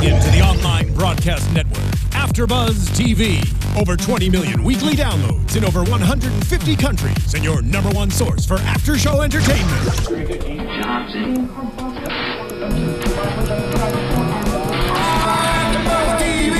into the online broadcast network, AFTERBUZZ TV. Over 20 million weekly downloads in over 150 countries, and your #1 source for after-show entertainment.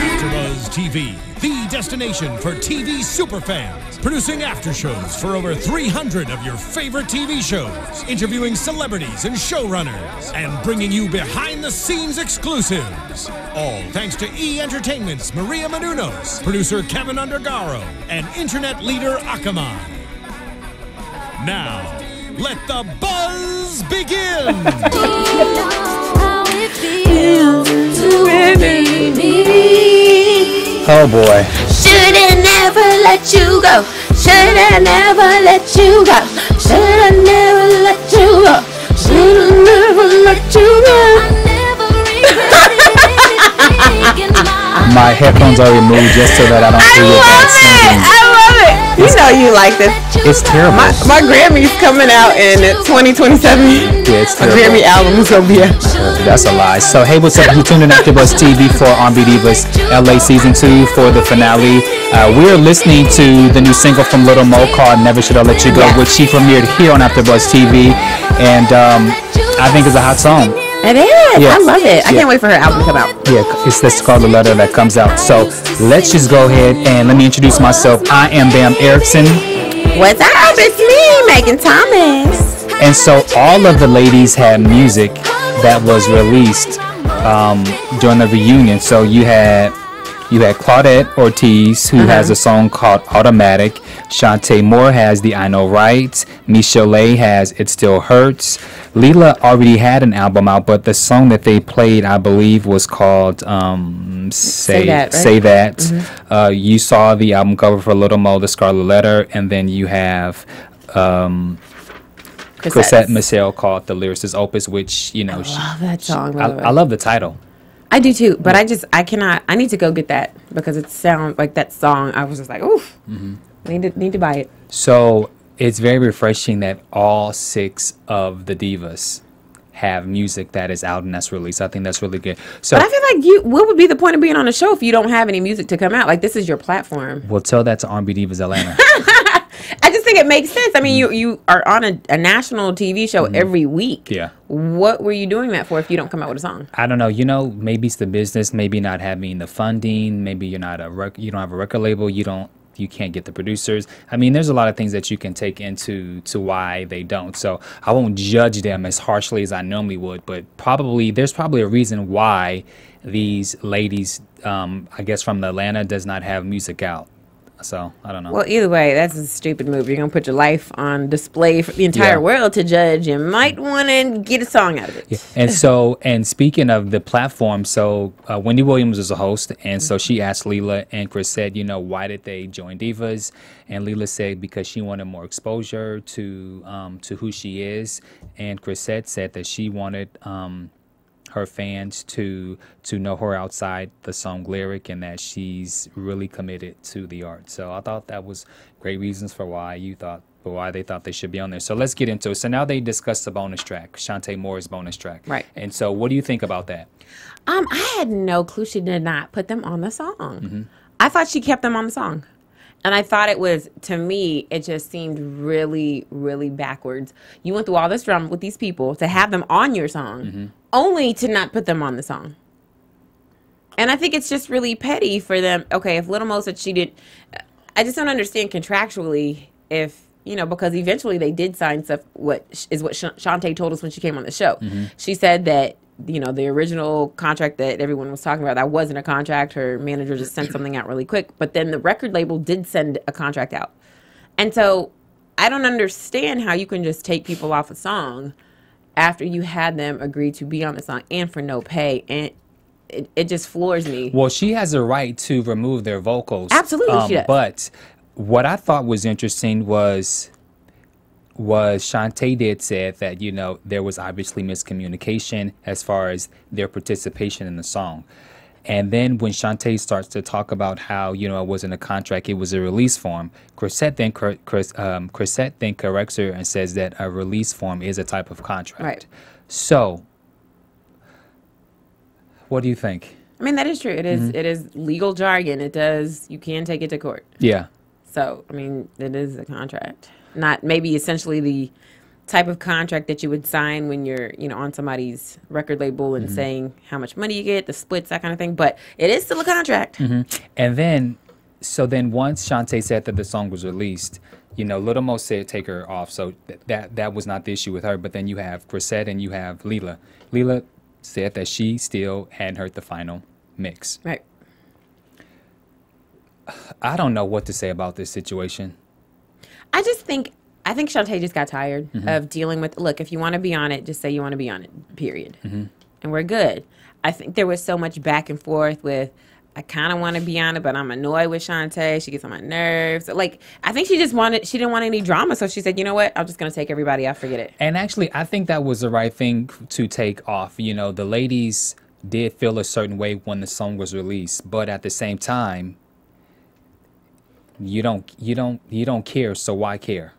AFTERBUZZ TV, the destination for TV superfans. Producing after shows for over 300 of your favorite TV shows, interviewing celebrities and showrunners, and bringing you behind-the-scenes exclusives. All thanks to E! Entertainment's Maria Menounos, producer Kevin Undergaro, and internet leader Akamai. Now, let the buzz begin! Oh boy. Should've never let you go. Should've never let you go. Should've never let you go. Should've never let you go. My headphones are removed just so that I don't hear your bad singing. I love it. You know you like this. It's terrible. My Grammy's coming out in 2027. Yeah, it's terrible. A Grammy album is gonna be a... That's a lie. So hey, what's up? You tuned in AFTERBUZZ TV for R&B Divas LA Season 2 for the finale. We're listening to the new single from Little Mo called Never Should I Let You Go, which she premiered here on AFTERBUZZ TV, and I think it's a hot song. It is. Yeah. I love it. I can't wait for her album to come out. Yeah, it's called The Letter that comes out. So let's just go ahead and let me introduce myself. I am Bamm Ericsen. What's up? It's me, Megan Thomas. And so all of the ladies had music that was released during the reunion. So you had Claudette Ortiz, who has a song called Automatic. Shante Moore has the I Know Right. Misha has It Still Hurts. Leela already had an album out, but the song that they played, I believe, was called Say That. Right? Say That. Mm-hmm. You saw the album cover for Little Mo, The Scarlet Letter, and then you have Chrisette Michelle called The Lyricist Opus, which, you know, I love that song. I love the title. I do too, but I cannot. I need to go get that because it sounds like that song. I was just like, oof, need to buy it. So it's very refreshing that all 6 of the divas have music that is out and that's released. I think that's really good. So, but I feel like what would be the point of being on a show if you don't have any music to come out? Like, this is your platform. Well, tell that to R&B Divas Atlanta. I just think it makes sense. I mean, you are on a national TV show every week. Yeah. What were you doing that for if you don't come out with a song? I don't know. You know, maybe it's the business. Maybe not having the funding. Maybe you don't have a record label. You can't get the producers. I mean, there's a lot of things that you can take into why they don't. So I won't judge them as harshly as I normally would, but there's probably a reason why these ladies, I guess from Atlanta, does not have music out. So I don't know. Well, either way, that's a stupid move. You're gonna put your life on display for the entire world to judge. You might want to get a song out of it. Yeah. And speaking of the platform, so Wendy Williams was a host, and so she asked Leela and Chrisette, why did they join Divas? And Leela said because she wanted more exposure to who she is, and Chrisette said that she wanted her fans to know her outside the song lyric, and that she's really committed to the art. So I thought that was great reasons for why they thought they should be on there. So let's get into it. So now they discussed the bonus track, Shante Moore's bonus track. Right. And so what do you think about that? I had no clue she did not put them on the song. I thought she kept them on the song. And I thought it was, to me, it just seemed really, really backwards. You went through all this drama with these people to have them on your song, only to not put them on the song. And I think it's just really petty for them. Okay, if Little Mo said she did, I just don't understand contractually if, because eventually they did sign stuff, what Shante told us when she came on the show. She said that, the original contract that everyone was talking about, that wasn't a contract. Her manager just sent something out really quick. But then the record label did send a contract out. And so I don't understand how you can just take people off a song after you had them agree to be on the song and for no pay. And it just floors me. Well, she has a right to remove their vocals. Absolutely, she does. But what I thought was interesting was Shante did said that, there was obviously miscommunication as far as their participation in the song. And then when Shante starts to talk about how, it wasn't a contract, it was a release form, Chrisette then corrects her and says that a release form is a type of contract. Right. So what do you think? I mean, that is true. It is. It is legal jargon. It does. You can take it to court. Yeah. So, I mean, it is a contract. Not maybe essentially the type of contract that you would sign when you're, you know, on somebody's record label and saying how much money you get, the splits, that kind of thing. But it is still a contract. And then, so then once Shante said that the song was released, you know, Little Mo said take her off. So that was not the issue with her. But then you have Chrisette and you have Leela. Leela said that she still hadn't heard the final mix. Right. I don't know what to say about this situation. I think Shante just got tired of dealing with, look, if you want to be on it, just say you want to be on it, period. And we're good. I think there was so much back and forth with, I kind of want to be on it, but I'm annoyed with Shante. She gets on my nerves. Like, I think she didn't want any drama. So she said, you know what? I'm just going to take everybody off, forget it. And actually, I think that was the right thing to take off. You know, the ladies did feel a certain way when the song was released, but at the same time, you don't care, so why care?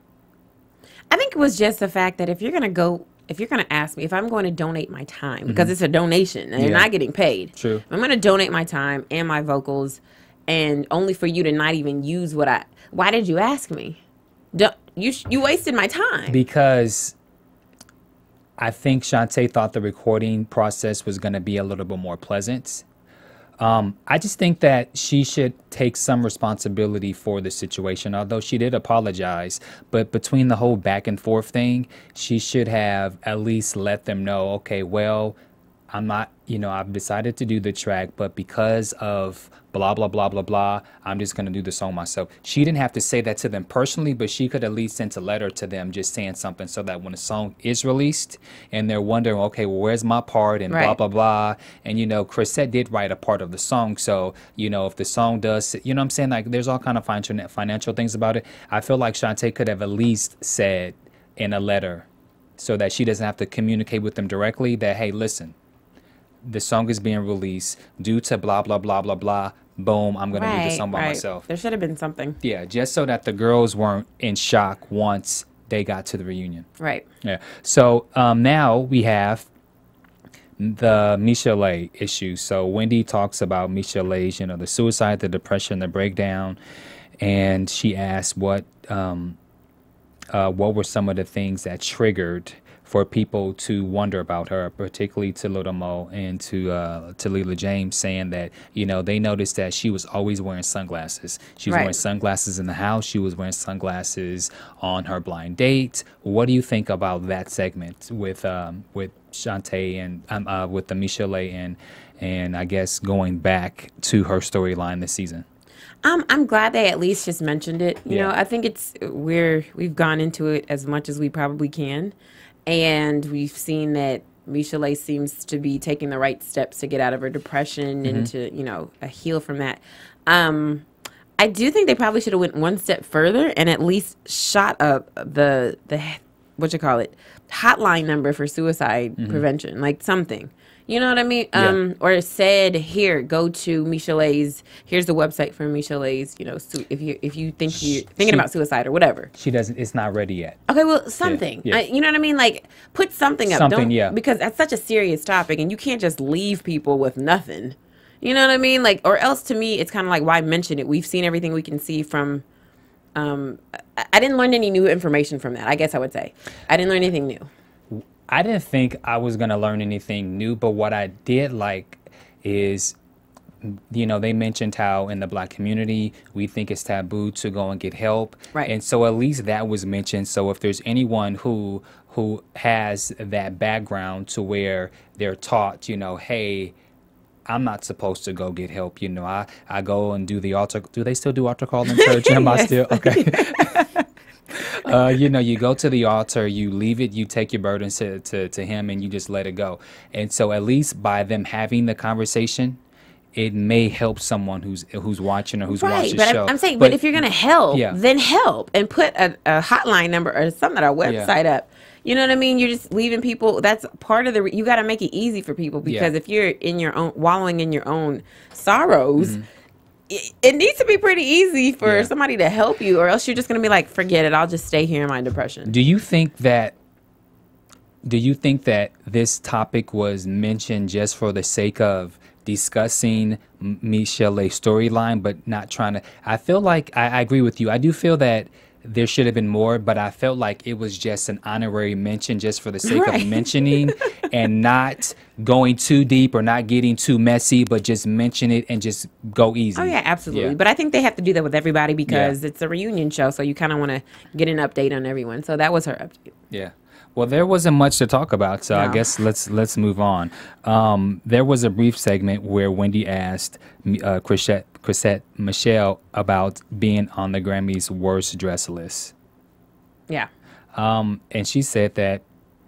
I think it was just the fact that if you're going to ask me if I'm going to donate my time, because it's a donation and you're not getting paid. True. If I'm going to donate my time and my vocals and only for you to not even use why did you ask me? You wasted my time. Because I think Shante thought the recording process was going to be a little bit more pleasant. I just think that she should take some responsibility for the situation, although she did apologize. But between the whole back and forth thing, she should have at least let them know, okay, well, I'm not, you know, I've decided to do the track, but because of blah, blah, blah, blah, blah, I'm just going to do the song myself. She didn't have to say that to them personally, but she could at least send a letter to them just saying something so that when the song is released and they're wondering, okay, well, where's my part and blah, blah, blah. And, you know, Chrisette did write a part of the song. So, you know, if the song does, you know what I'm saying? Like, there's all kind of financial things about it. I feel like Shante could have at least said in a letter so that she doesn't have to communicate with them directly that, hey, listen, the song is being released due to blah, blah, blah, blah, blah. Boom, I'm going to do the song by myself. There should have been something. Yeah, just so that the girls weren't in shock once they got to the reunion. Right. Yeah. So now we have the Misha issue. So Wendy talks about Misha, you know, the suicide, the depression, the breakdown. And she asked what were some of the things that triggered for people to wonder about her, particularly to Little Mo and to Leela James, saying that, you know, they noticed that she was always wearing sunglasses. She was wearing sunglasses in the house. She was wearing sunglasses on her blind date. What do you think about that segment with Shante and with the Misha and I guess going back to her storyline this season? I'm glad they at least just mentioned it. You know, I think we've gone into it as much as we probably can. And we've seen that Misha seems to be taking the right steps to get out of her depression and to, you know, heal from that. I do think they probably should have went one step further and at least shot up the hotline number for suicide prevention, like something. You know what I mean? Or said, here, go to Misha, here's the website for Misha, you know, if you think you're thinking about suicide or whatever. She doesn't, it's not ready yet. Okay, well, something. You know what I mean? Like, put something up. Because that's such a serious topic and you can't just leave people with nothing. You know what I mean? Like, or else to me, it's kind of like, why mention it? We've seen everything we can see from, I didn't learn any new information from that, I guess I would say. I didn't learn anything new. I didn't think I was going to learn anything new, but what I did like is, you know, they mentioned how in the Black community, we think it's taboo to go and get help. Right. And so at least that was mentioned. So if there's anyone who has that background to where they're taught, you know, hey, I'm not supposed to go get help. You know, I go and do the altar. Do they still do altar call in church? Am I still? Okay. You know, you go to the altar, you leave it, you take your burdens to him and you just let it go. And so at least by them having the conversation, it may help someone who's watching or who's watching the show. I'm saying, but if you're going to help, then help and put a hotline number or something, a website up. You know what I mean? You're just leaving people. That's part of you got to make it easy for people because if you're in your own, wallowing in your own sorrows, it needs to be pretty easy for somebody to help you, or else you're just going to be like, forget it, I'll just stay here in my depression. Do you think that this topic was mentioned just for the sake of discussing Michelle's storyline, but not trying to. I feel like I agree with you. I do feel that there should have been more, but I felt like it was just an honorary mention just for the sake of mentioning and not going too deep or not getting too messy, but just mention it and just go easy. Oh, yeah, absolutely. But I think they have to do that with everybody because it's a reunion show, so you kind of want to get an update on everyone. So that was her update. Yeah. Well, there wasn't much to talk about, so I guess let's move on. There was a brief segment where Wendy asked Chrisette Michelle about being on the Grammys' worst dress list. Yeah. And she said that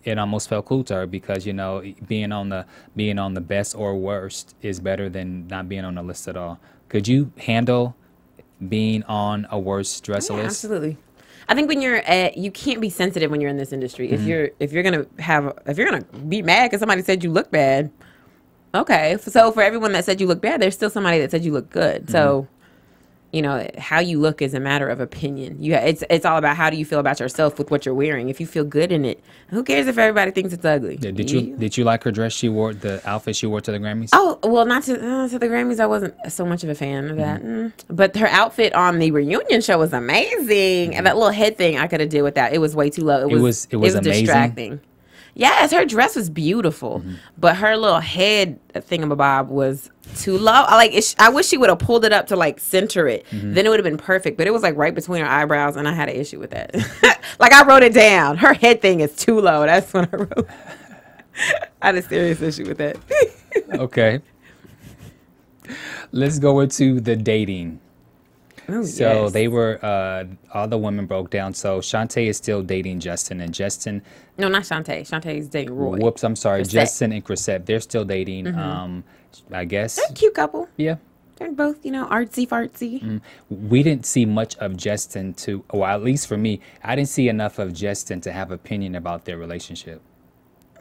it almost felt cool to her because, you know, being on the best or worst is better than not being on the list at all. Could you handle being on a worst dress list? Absolutely. I think when you're you can't be sensitive when you're in this industry. If you're gonna be mad because somebody said you look bad, okay. So for everyone that said you look bad, there's still somebody that said you look good. So, you know, how you look is a matter of opinion. It's all about how do you feel about yourself with what you're wearing. If you feel good in it, who cares if everybody thinks it's ugly? Yeah, did you like her dress she wore, the outfit she wore to the Grammys? Oh, well, not to the Grammys. I wasn't so much of a fan of that. But her outfit on the reunion show was amazing. And that little head thing I could have did with that. It was way too low. It was amazing. Distracting. Yes, her dress was beautiful, but her little head thingamabob was too low. I wish she would have pulled it up to like center it. Then it would have been perfect. But it was like right between her eyebrows, and I had an issue with that. Like I wrote it down. Her head thing is too low. That's what I wrote. I had a serious issue with that. Okay. Let's go into the dating. Oh, So yes. they were, all the women broke down. So Shante is still dating Justin, and Justin. No, not Shante. Shante is dating Roy. Whoops, I'm sorry. Chrisette. Justin and Chrisette, they're still dating. I guess. They're a cute couple. Yeah. They're both, you know, artsy fartsy. We didn't see much of Justin well, at least for me, I didn't see enough of Justin to have opinion about their relationship.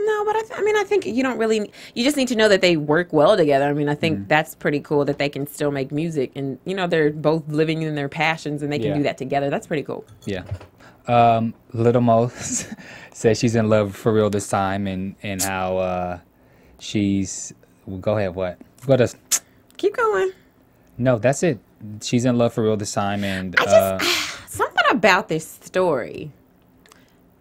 No, but I think you don't really. You just need to know that they work well together. I mean, I think that's pretty cool that they can still make music, and you know they're both living in their passions, and they can do that together. That's pretty cool. Yeah. Little Mo says she's in love for real this time, and how she's. Well, go ahead. What? What else? Keep going. No, that's it. She's in love for real this time, and Something about this story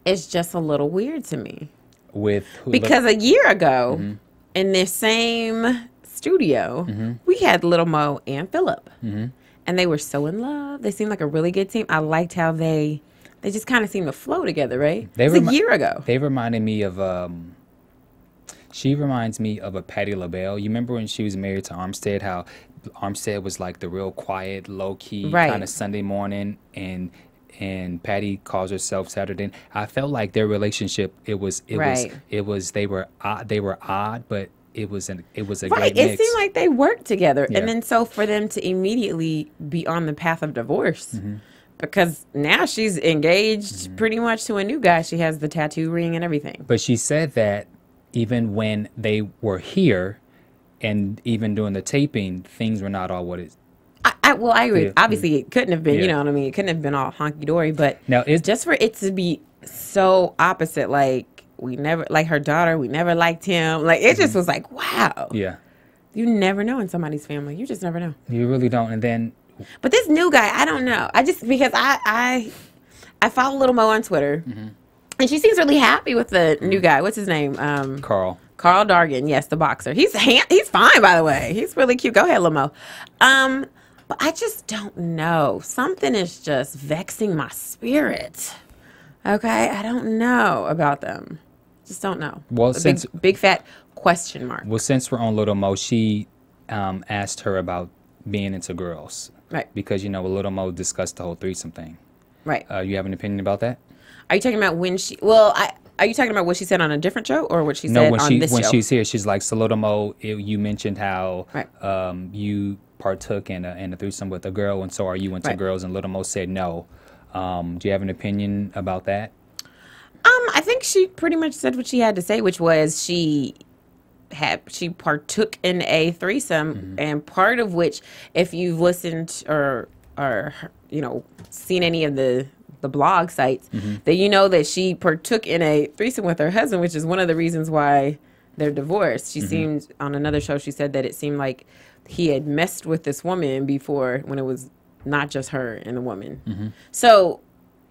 is just a little weird to me. with who, Because a year ago, in this same studio, we had Little Mo and Phillip. And they were so in love. They seemed like a really good team. I liked how they just kind of seemed to flow together, right? It was a year ago. They reminded me of she reminds me of a Patti LaBelle. You remember when she was married to Armstead, how Armstead was like the real quiet, low-key kind of Sunday morning, and Patti calls herself Saturday. I felt like their relationship, they were odd, but it was a great mix. It seemed like they worked together. And then so for them to immediately be on the path of divorce, because now she's engaged pretty much to a new guy. She has the tattoo ring and everything. But she said that even when they were here and even doing the taping, things were not all what it I agree. Yeah. Obviously, it couldn't have been, you know what I mean? It couldn't have been all honky-dory. But now just for it to be so opposite, like, her daughter, we never liked him. Like, it just was like, wow. Yeah. You never know in somebody's family. You just never know. You really don't. And then. But this new guy, I don't know. Because I follow Little Mo on Twitter. And she seems really happy with the new guy. What's his name? Carl Dargan. Yes, the boxer. He's fine, by the way. He's really cute. Go ahead, Lil Mo. But I just don't know. Something is just vexing my spirit. Okay? I don't know about them. Just don't know. Well, big fat question mark. Well, since we're on Little Mo, she asked her about being into girls. Right. Because, you know, Little Mo discussed the whole threesome thing. Right. You have an opinion about that? Are you talking about when she... Well, are you talking about what she said on a different show or what she said on this show? No, when she's here, she's like, so Little Mo, you mentioned how you partook in a threesome with a girl, and so are you into girls? And Little Mo said no. Do you have an opinion about that? I think she pretty much said what she had to say, which was she partook in a threesome, and part of which, if you've listened or you know seen any of the blog sites, that you know that she partook in a threesome with her husband, which is one of the reasons why their divorce. She seemed, on another show, she said that it seemed like he had messed with this woman before when it was not just her and the woman. So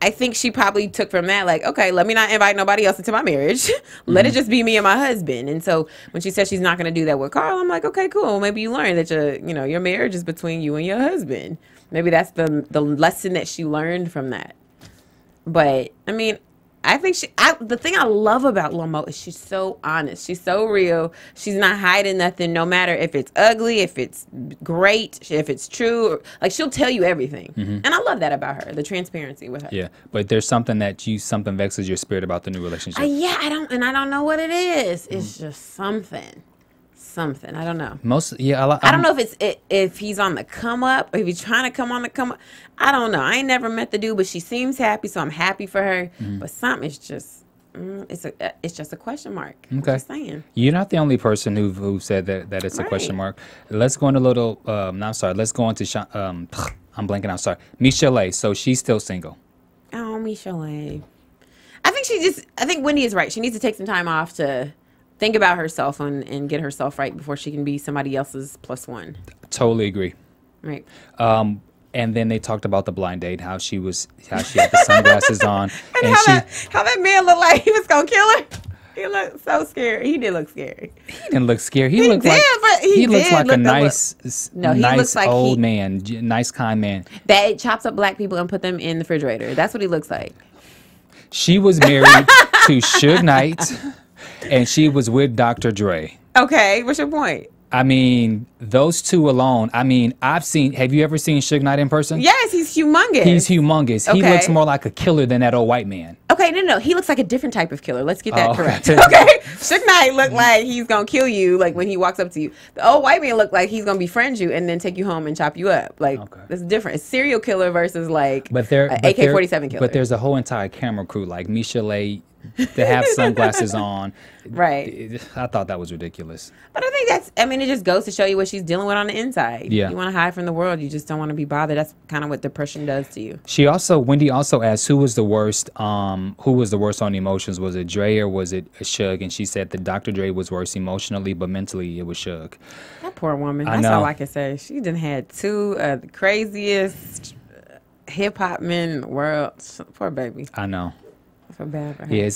I think she probably took from that, like, okay, let me not invite nobody else into my marriage. Let it just be me and my husband. And so when she said she's not going to do that with Carl, I'm like, okay, cool. Maybe you learned that your marriage is between you and your husband. Maybe that's the lesson that she learned from that. But I mean, I think the thing I love about Lil Mo is she's so honest. She's so real. She's not hiding nothing, no matter if it's ugly, if it's great, if it's true. Like, she'll tell you everything. And I love that about her, the transparency with her. Yeah, but there's something something vexes your spirit about the new relationship. Yeah, I don't know what it is. It's just something. I don't know. I don't know if he's on the come up or if he's trying to come on the come up. I don't know. I ain't never met the dude, but she seems happy, so I'm happy for her. But something is just it's just a question mark. Okay. I'm just saying. You're not the only person who said that it's a question mark. Let's go into a little. Let's go into. I'm blanking out. Sorry, Michelle. So she's still single. Oh, Michelle. I think Wendy is right. She needs to take some time off to think about herself and get herself right before she can be somebody else's plus one. Totally agree. Right. And then they talked about the blind date, how she had the sunglasses on, and how that man looked like he was gonna kill her. He looked so scary. He did look scary. He didn't look scary. He looks like a nice old man, nice kind man that chops up black people and put them in the refrigerator. That's what he looks like. She was married to Suge Knight. And she was with Dr. Dre. Okay, what's your point? I mean, those two alone. I mean, have you ever seen Suge Knight in person? Yes, he's humongous. He's humongous. Okay. He looks more like a killer than that old white man. Okay, no. He looks like a different type of killer. Let's get that correct. Okay. Suge Knight looked like he's going to kill you, like when he walks up to you. The old white man looked like he's going to befriend you and then take you home and chop you up. Like, that's different. A serial killer versus like an AK-47 killer. But there's a whole entire camera crew, like Michelle, to have sunglasses on. Right. I thought that was ridiculous. But I think it just goes to show you what she's dealing with on the inside. Yeah. You want to hide from the world. You just don't want to be bothered. That's kind of what depression does to you. Wendy also asked who was the worst on emotions. Was it Dre or was it Suge? And she said that Dr. Dre was worse emotionally, but mentally it was Suge. That poor woman. That's all I can say. She done had two of the craziest hip-hop men in the world. Poor baby. I know. So bad for her. Yeah,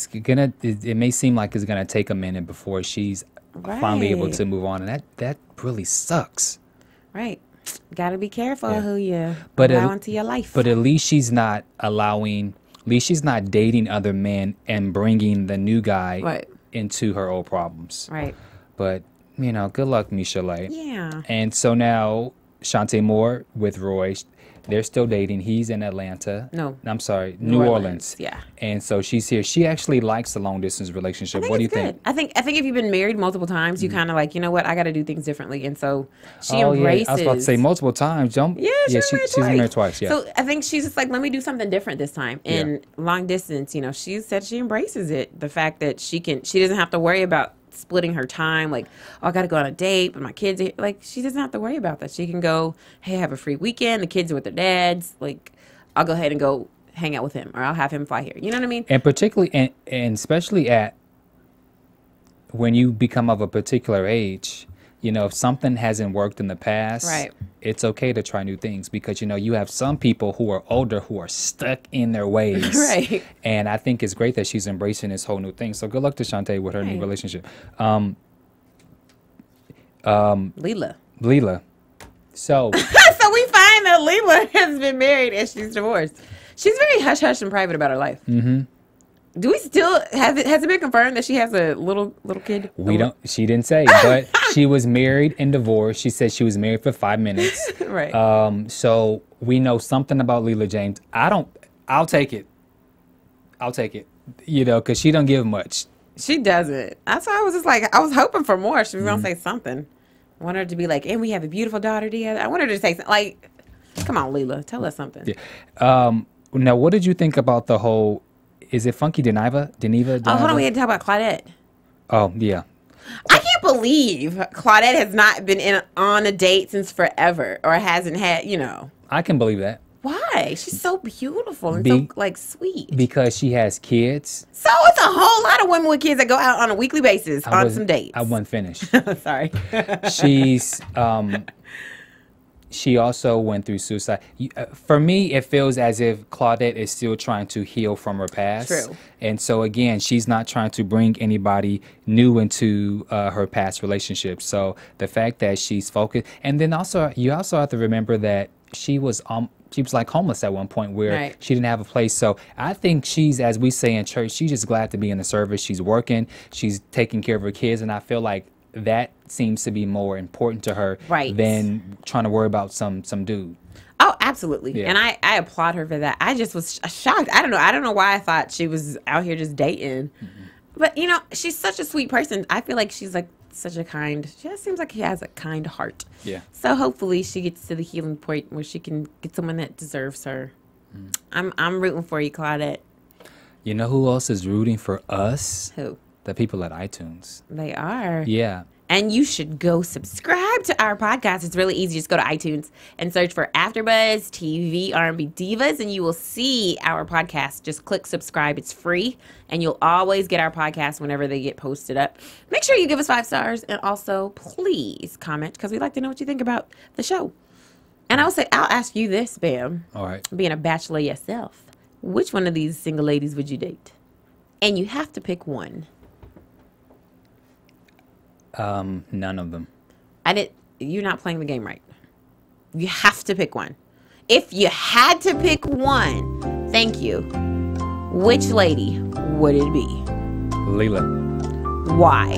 it may seem like it's gonna take a minute before she's finally able to move on, and that really sucks. Right. Gotta be careful who you allow into your life. But at least she's not dating other men and bringing the new guy into her old problems. Right. But good luck, Michelle. Yeah. And so now Shante Moore with Roy. They're still dating. He's in Atlanta. No. I'm sorry, New Orleans. Yeah. And so she's here. She actually likes a long distance relationship. What do you think? I think if you've been married multiple times, you kind of like, you know what, I got to do things differently. And so she embraces. Yeah. I was about to say multiple times. She's married twice. Yeah. So I think she's just like, let me do something different this time. And long distance, she said she embraces it. The fact that she doesn't have to worry about splitting her time, like, oh, I gotta go on a date but my kids are, like, she doesn't have to worry about that. She can go, hey, have a free weekend, the kids are with their dads, like, I'll go ahead and go hang out with him, or I'll have him fly here, you know what I mean? And particularly and especially at when you become of a particular age, if something hasn't worked in the past, it's okay to try new things, because you have some people who are older who are stuck in their ways. Right. And I think it's great that she's embracing this whole new thing. So good luck to Shante with her new relationship. Leela. So so we find that Leela has been married and she's divorced. She's very hush hush and private about her life. Mm-hmm. Do we still has it been confirmed that she has a little kid? She didn't say, but she was married and divorced. She said she was married for 5 minutes. Right. So we know something about Leela James. I'll take it. Because she don't give much. She doesn't. That's why I was just like, I was hoping for more. She was gonna say something. I wanted her to be like, and we have a beautiful daughter together. I wanted her to say something like, come on, Leela, tell us something. Yeah. Now, what did you think about the whole? Is it Funky Deniva? Oh, hold on. We had to talk about Claudette. Oh, yeah. I can't believe Claudette has not been on a date since forever, or hasn't had, I can believe that. Why? She's so beautiful and so like sweet. Because she has kids. So it's a whole lot of women with kids that go out on a weekly basis on some dates. I wasn't finished. Sorry. She's she also went through suicide. For me, it feels as if Claudette is still trying to heal from her past. True. And so again, she's not trying to bring anybody new into her past relationship. So the fact that she's focused, and then also you also have to remember that she was like homeless at one point where she didn't have a place. So I think she's, as we say in church, she's just glad to be in the service. She's working, she's taking care of her kids, and I feel like that seems to be more important to her than trying to worry about some dude. Oh, absolutely. And I applaud her for that. I just was shocked. I don't know why I thought she was out here just dating. But you know, she's such a sweet person. I feel like she's like such a kind, she just seems like she has a kind heart. Yeah. So hopefully she gets to the healing point where she can get someone that deserves her. I'm rooting for you, Claudette. You know who else is rooting for us? Who? The people at iTunes. They are. Yeah. And you should go subscribe to our podcast. It's really easy. Just go to iTunes and search for AFTERBUZZ TV R&B Divas, and you will see our podcast. Just click subscribe. It's free, and you'll always get our podcast whenever they get posted up. Make sure you give us 5 stars, and also please comment, because we'd like to know what you think about the show. And I'll ask you this, Bamm. All right. Being a bachelor yourself, which one of these single ladies would you date? And you have to pick one. None of them. You're not playing the game right. You have to pick one. If you had to pick one, thank you, which lady would it be? Leela. Why?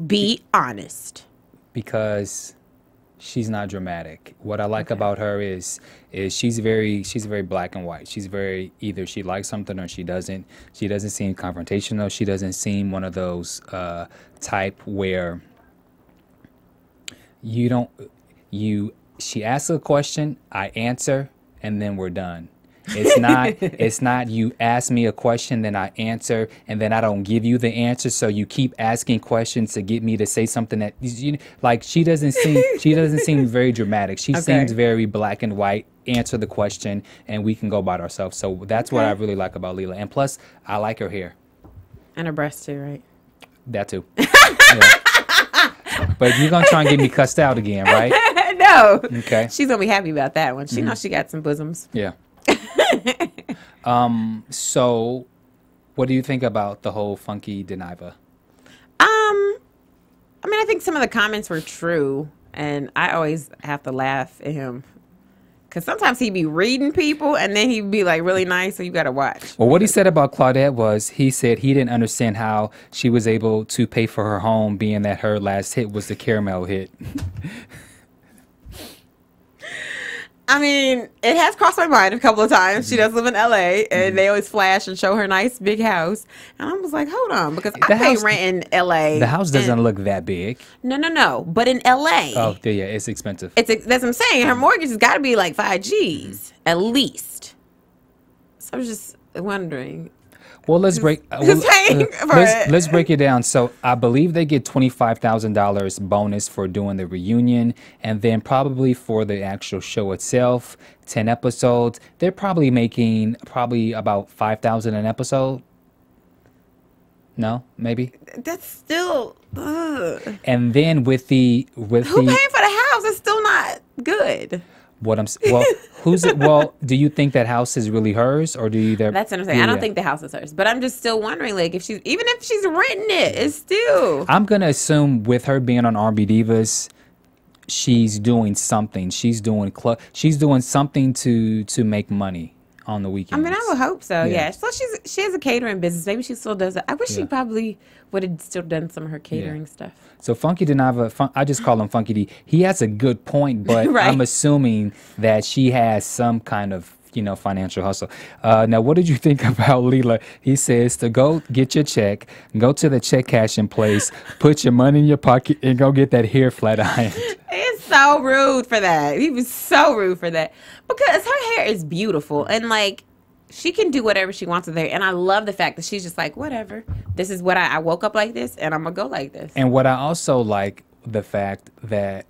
Be honest. Because she's not dramatic. What I like about her is she's very black and white. She's very, either she likes something or she doesn't. She doesn't seem confrontational. She doesn't seem one of those type where she asks a question, I answer, and then we're done. It's not you ask me a question, then I answer, and then I don't give you the answer, so you keep asking questions to get me to say something that like she doesn't seem very dramatic. She seems very black and white. Answer the question, and we can go about ourselves. So that's what I really like about Leela. And plus, I like her hair. And her breasts too, right? That too. Yeah. But you're gonna try and get me cussed out again, right? No. Okay. She's gonna be happy about that one. She knows she got some bosoms. Yeah. So what do you think about the whole Funky Deniva? I mean, I think some of the comments were true, and I always have to laugh at him. Because sometimes he'd be reading people, and then he'd be, like, really nice, so you got to watch. Well, what he said about Claudette was, he said he didn't understand how she was able to pay for her home, being that her last hit was the Caramel hit. I mean, it has crossed my mind a couple of times. She does live in L.A., and they always flash and show her nice big house. And I was like, hold on, because I pay rent in L.A. The house doesn't look that big. No. But in L.A. Oh, yeah, it's expensive. That's what I'm saying. Her mortgage has got to be like 5 G's, at least. So I was just wondering. Well, let's break it down. So I believe they get $25,000 bonus for doing the reunion, and then probably for the actual show itself, 10 episodes. They're probably making about $5,000 an episode. No, maybe. That's still. And then with who paying for the house is still not good. Do you think that house is really hers, or do you? That's what I'm saying. I don't think the house is hers, but I'm just still wondering, like, if she's renting it, it's still. I'm gonna assume with her being on R&B Divas, she's doing something. She's doing something to make money on the weekends. I mean, I would hope so. Yeah. So she has a catering business. Maybe she still does it. I wish she probably would have still done some of her catering stuff. So Funky Deniva, I just call him Funky D. He has a good point, but I'm assuming that she has some kind of financial hustle. Now, what did you think about Leela? He says to go get your check, go to the check cashing place, put your money in your pocket, and go get that hair flat ironed. It's so rude for that. He was so rude for that, because her hair is beautiful, and like, she can do whatever she wants with her. And I love the fact that she's just like, whatever. This is what I woke up like this, and I'm going to go like this. And what I also like, the fact that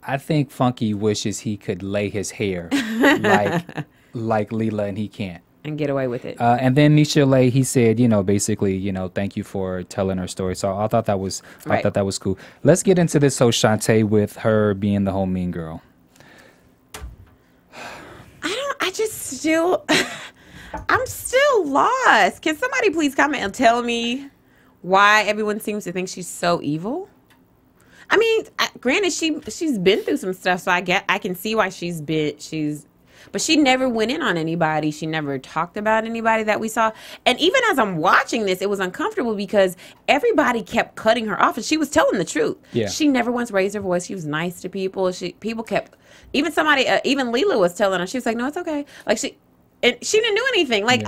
I think Funky wishes he could lay his hair like Leela, and he can't. And get away with it. And then Nisha, he said, basically, thank you for telling her story. So I thought that was, I thought that was cool. Let's get into this whole Shante with her being the whole mean girl. I'm still lost. Can somebody please comment and tell me why everyone seems to think she's so evil? I mean, granted, she's been through some stuff, so I can see why but she never went in on anybody. She never talked about anybody that we saw. And even as I'm watching this, it was uncomfortable because everybody kept cutting her off, and she was telling the truth. Yeah. She never once raised her voice. She was nice to people. People kept, even Leela was telling her, she was like, no, it's okay. Like she didn't do anything. Like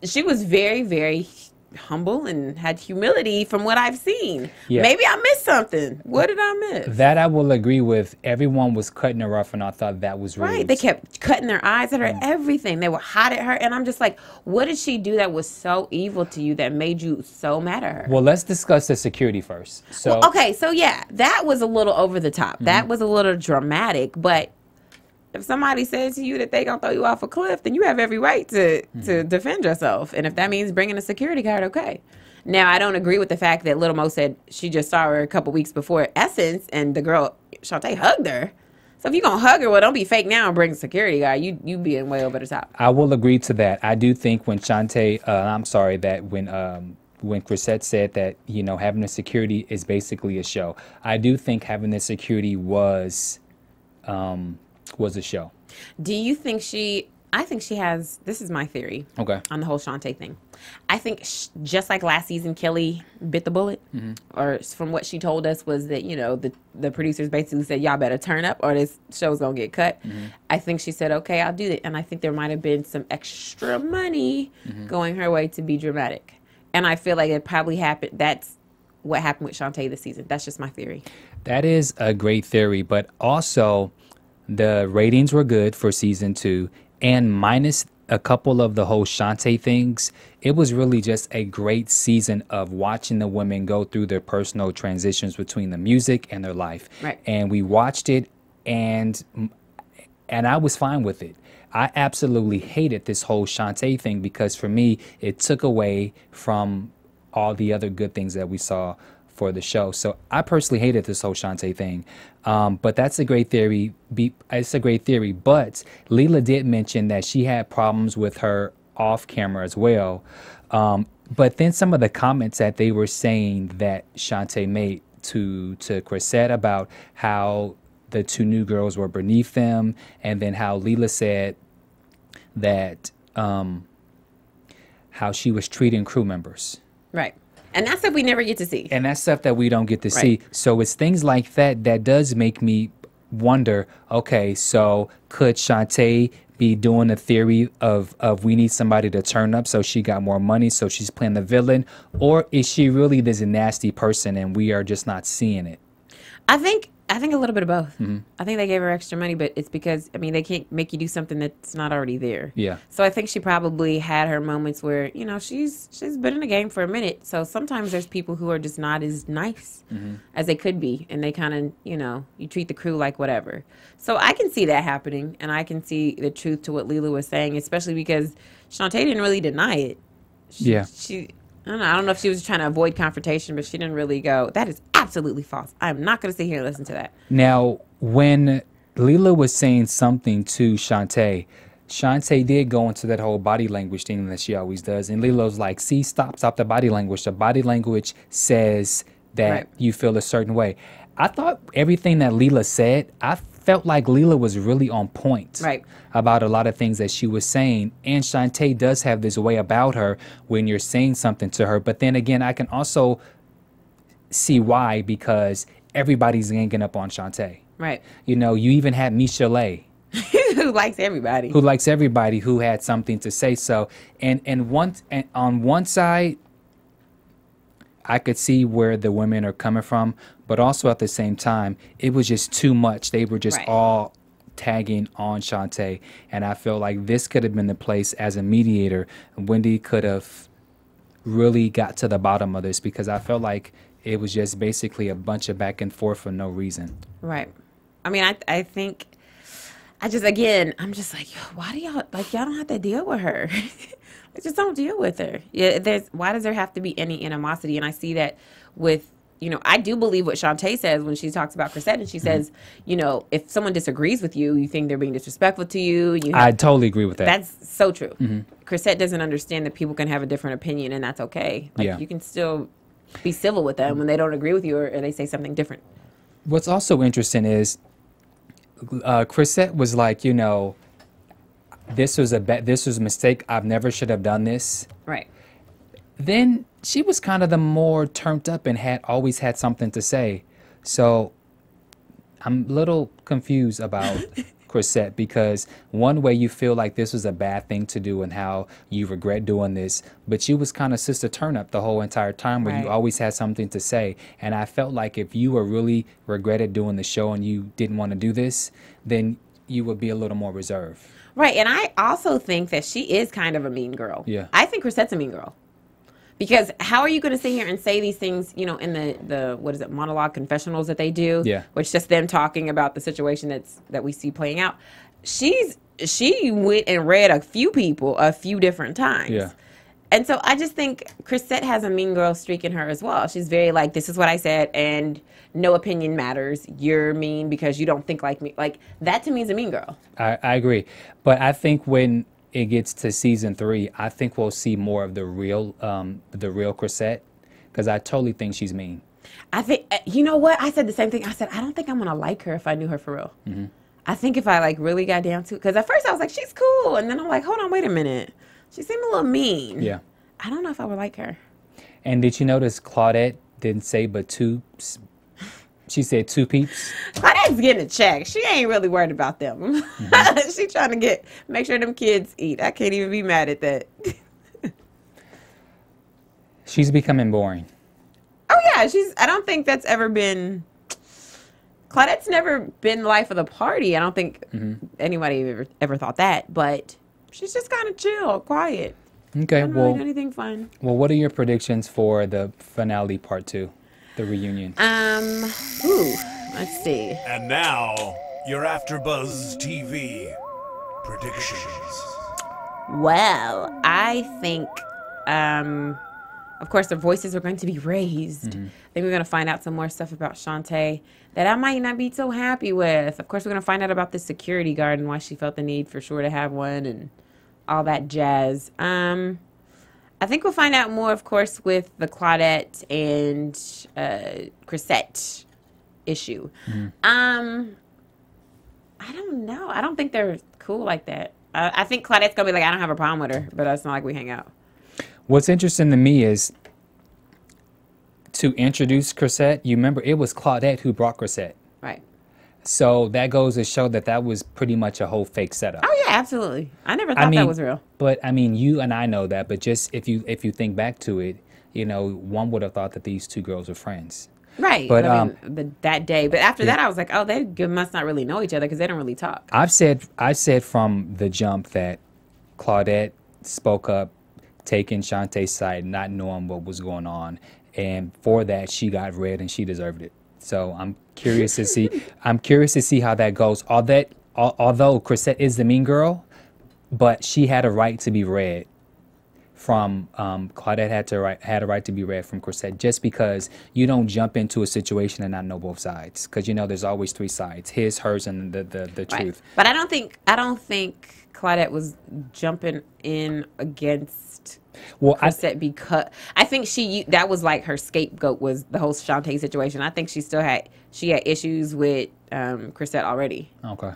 she was very, very humble and had humility from what I've seen. Yeah. Maybe I missed something. What did I miss? That I will agree with. Everyone was cutting her off, and I thought that was rude. Right. They kept cutting their eyes at her, everything. They were hot at her, and I'm just like, what did she do that was so evil to you that made you so mad at her? Well, let's discuss the security first. So that was a little over the top. That was a little dramatic, but if somebody says to you that they gonna throw you off a cliff, then you have every right to defend yourself. And if that means bringing a security guard, okay. Now, I don't agree with the fact that Little Mo said she just saw her a couple weeks before Essence, and the girl, Shante, hugged her. So if you're gonna hug her, well, don't be fake now and bring a security guard. You being way over the top. I will agree to that. I do think when Shante, when Chrisette said that, having a security is basically a show, I do think having the security was a show. Do you think I think she has, this is my theory on the whole Shante thing. I think just like last season, Kelly bit the bullet, or from what she told us was that, the producers basically said, y'all better turn up or this show's going to get cut. I think she said, okay, I'll do it. And I think there might have been some extra money going her way to be dramatic. And I feel like it probably happened. That's what happened with Shante this season. That's just my theory. That is a great theory, but also the ratings were good for season 2, and minus a couple of the whole Shante things, it was really just a great season of watching the women go through their personal transitions between the music and their life. Right. And we watched it, and I was fine with it. I absolutely hated this whole Shante thing because for me, it took away from all the other good things that we saw for the show. So I personally hated this whole Shante thing. But that's a great theory. It's a great theory. But Leela did mention that she had problems with her off camera as well. But then some of the comments that they were saying that Shante made to Chrisette about how the 2 new girls were beneath them, and then how Leela said that how she was treating crew members. Right. And that's stuff we never get to see. And that's stuff that we don't get to see. So it's things like that that does make me wonder, okay, so could Shante be doing a theory of we need somebody to turn up so she got more money, so she's playing the villain? Or is she really this nasty person and we are just not seeing it? I think a little bit of both. I think they gave her extra money, but it's because, they can't make you do something that's not already there. Yeah. So I think she probably had her moments where, she's been in the game for a minute. So sometimes there's people who are just not as nice as they could be. And they kind of, you treat the crew like whatever. So I can see that happening. And I can see the truth to what Leela was saying, especially because Shante didn't really deny it. I don't know if she was trying to avoid confrontation, but she didn't really go, that is absolutely false. I'm not going to sit here and listen to that. Now, when Leela was saying something to Shante did go into that whole body language thing that she always does. And Leela was like, see, stop the body language. The body language says that you feel a certain way. I thought everything that Leela said, I felt like Leela was really on point about a lot of things that she was saying. And Shante does have this way about her when you're saying something to her. But then again, I can also see why, because everybody's ganging up on Shante. Right. You even had Misha who likes everybody. Who had something to say. So, and on one side, I could see where the women are coming from, but also at the same time, it was just too much. They were just all tagging on Shante, and I feel like this could have been the place as a mediator. Wendy could have really got to the bottom of this, because I felt like it was just basically a bunch of back and forth for no reason. Right. I mean, I think I just, again, I'm just like, why do y'all, like, y'all don't have to deal with her. Just don't deal with her. Yeah, why does there have to be any animosity? And I see that with, you know, I do believe what Shante says when she talks about Chrisette, and she says, you know, if someone disagrees with you, you think they're being disrespectful to you. I totally agree with that. That's so true. Chrisette doesn't understand that people can have a different opinion, and that's okay. Like, you can still be civil with them when they don't agree with you or they say something different. What's also interesting is Chrisette was like, you know, this was a mistake. I never should have done this. Right. Then she was kind of the more turned up and had always had something to say. So I'm a little confused about Chrisette, because one way you feel like this was a bad thing to do and how you regret doing this, but you was kind of sister turn up the whole entire time where you always had something to say. And I felt like if you were really regretted doing the show and you didn't want to do this, then you would be a little more reserved. Right. And I also think that she is kind of a mean girl. Yeah. I think Chrisette's a mean girl. Because how are you going to sit here and say these things, you know, in the what is it, monologue confessionals that they do? Yeah. Which is just them talking about the situation that we see playing out. She went and read a few people a few different times. Yeah. And so I just think Chrisette has a mean girl streak in her as well. She's very like, this is what I said, and no opinion matters. You're mean because you don't think like me. Like, that to me is a mean girl. I agree. But I think when it gets to season 3, I think we'll see more of the real Chrisette, because I totally think she's mean. I think, you know what? I said the same thing. I said, I don't think I'm going to like her if I knew her for real. I think if I like really got down to it, because at first I was like, she's cool. And then I'm like, hold on, wait a minute. She seemed a little mean. Yeah. I don't know if I would like her. And did you notice Claudette didn't say but two? She said 2 peeps. Claudette's getting a check. She ain't really worried about them. She trying to make sure them kids eat. I can't even be mad at that. She's becoming boring. Oh yeah, I don't think that's ever been. Claudette's never been the life of the party. I don't think anybody ever thought that. But she's just kind of chill, quiet. Okay, Not really anything fun. Well, what are your predictions for the finale part 2, the reunion? Let's see. And now, your AFTERBUZZ TV predictions. Well, I think, of course, their voices are going to be raised. Then we're going to find out some more stuff about Shante that I might not be so happy with. Of course, we're going to find out about the security guard and why she felt the need for sure to have one and all that jazz. I think we'll find out more, of course, with the Claudette and Chrisette issue. I don't know. I don't think they're cool like that. I think Claudette's going to be like, I don't have a problem with her, but it's not like we hang out. What's interesting to me is to introduce Chrisette, you remember it was Claudette who brought Chrisette. Right. So that goes to show that was pretty much a whole fake setup. Oh yeah, absolutely. I never thought that was real. But I mean, you and I know that. But just if you think back to it, you know, one would have thought that these 2 girls were friends. Right. But that day. But after that, I was like, oh, they must not really know each other because they don't really talk. I said from the jump that Claudette spoke up, taking Shantae's side, not knowing what was going on, and for that she got red and she deserved it. So I'm curious to see. I'm curious to see how that goes. Although Chrisette is the mean girl, but she had a right to be read from Claudette had a right to be read from Chrisette, just because you don't jump into a situation and not know both sides, because you know there's always 3 sides: his, hers, and the truth. But I don't think Claudette was jumping in against Chrisette, because I think that was like her scapegoat, was the whole Shante situation. I think she had issues with Chrisette already. Okay.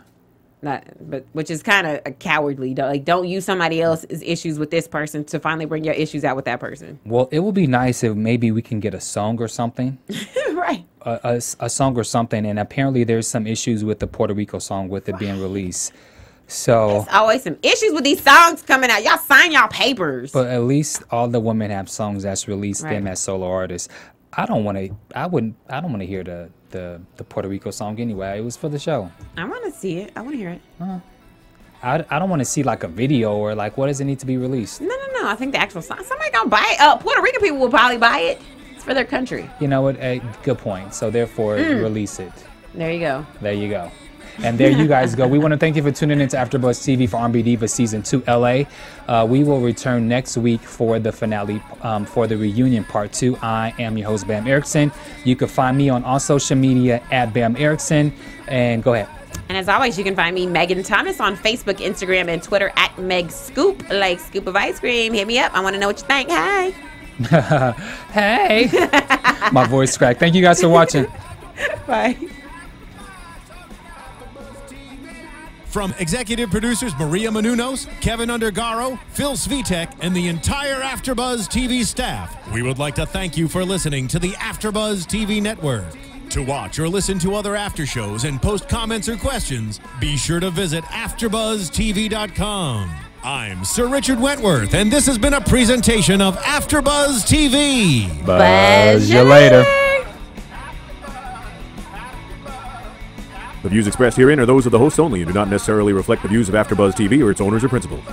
Which is kind of a cowardly. Like, don't use somebody else's issues with this person to finally bring your issues out with that person. Well, it would be nice if maybe we can get a song or something. Right. A song or something. And apparently there's some issues with the Puerto Rico song with it being released. So there's always some issues with these songs coming out. Y'all sign y'all papers. But at least all the women have songs that's released them as solo artists. I don't want to hear the Puerto Rico song anyway. It was for the show. I want to see it. I want to hear it. I don't want to see like a video or like, what does it need to be released? No. I think the actual song. Somebody gonna buy it. Puerto Rican people will probably buy it. It's for their country. You know what? Good point. So therefore, release it. There you go. There you go. And there you guys go. We want to thank you for tuning into AfterBuzz TV for R&B Divas Season 2 LA. We will return next week for the finale, for the reunion part 2. I am your host, Bamm Ericsen. You can find me on all social media at Bamm Ericsen. And go ahead. And as always, you can find me, Megan Thomas, on Facebook, Instagram, and Twitter at Meg Scoop, like scoop of ice cream. Hit me up. I want to know what you think. Hey. Hey. My voice cracked. Thank you guys for watching. Bye. From executive producers Maria Menounos, Kevin Undergaro, Phil Svitek, and the entire AfterBuzz TV staff, we would like to thank you for listening to the AfterBuzz TV network. To watch or listen to other after shows and post comments or questions, be sure to visit AfterBuzzTV.com. I'm Sir Richard Wentworth, and this has been a presentation of AfterBuzz TV. Buzz you later. The views expressed herein are those of the hosts only and do not necessarily reflect the views of AfterBuzz TV or its owners or principals.